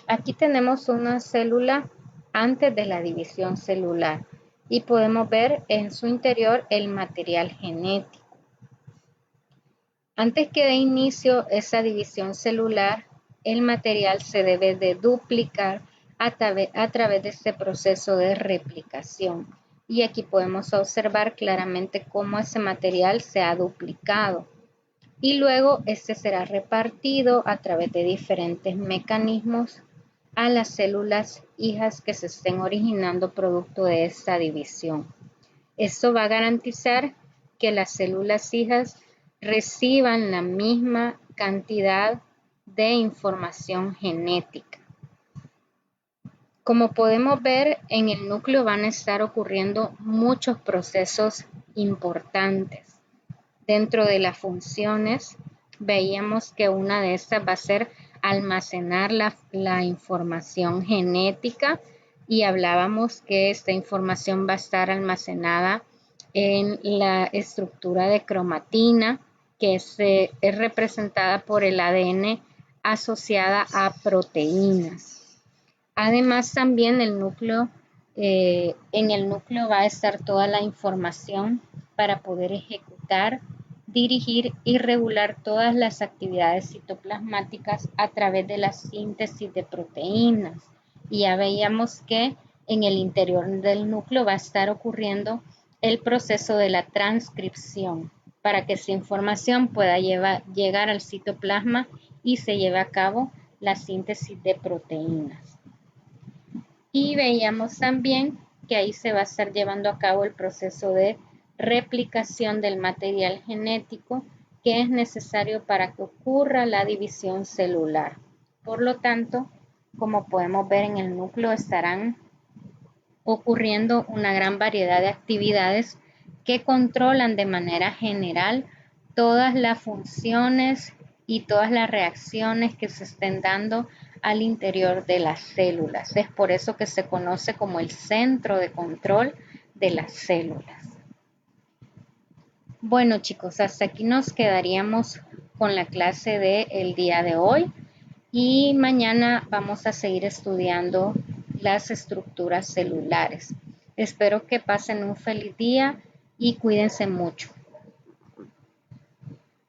Aquí tenemos una célula antes de la división celular y podemos ver en su interior el material genético. Antes que dé inicio esa división celular, el material se debe de duplicar a través de este proceso de replicación. Y aquí podemos observar claramente cómo ese material se ha duplicado. Y luego este será repartido a través de diferentes mecanismos a las células hijas que se estén originando producto de esta división. Esto va a garantizar que las células hijas reciban la misma cantidad de información genética. Como podemos ver, en el núcleo van a estar ocurriendo muchos procesos importantes. Dentro de las funciones, veíamos que una de estas va a ser almacenar la información genética y hablábamos que esta información va a estar almacenada en la estructura de cromatina, que es representada por el ADN asociada a proteínas. Además, también en el núcleo va a estar toda la información para poder ejecutar, dirigir y regular todas las actividades citoplasmáticas a través de la síntesis de proteínas. Y ya veíamos que en el interior del núcleo va a estar ocurriendo el proceso de la transcripción para que esa información pueda llegar al citoplasma y se lleve a cabo la síntesis de proteínas. Y veíamos también que ahí se va a estar llevando a cabo el proceso de replicación del material genético que es necesario para que ocurra la división celular. Por lo tanto, como podemos ver en el núcleo, estarán ocurriendo una gran variedad de actividades que controlan de manera general todas las funciones y todas las reacciones que se estén dando al interior de las células. Es por eso que se conoce como el centro de control de las células. Bueno, chicos, hasta aquí nos quedaríamos con la clase del día de hoy y mañana vamos a seguir estudiando las estructuras celulares. Espero que pasen un feliz día y cuídense mucho.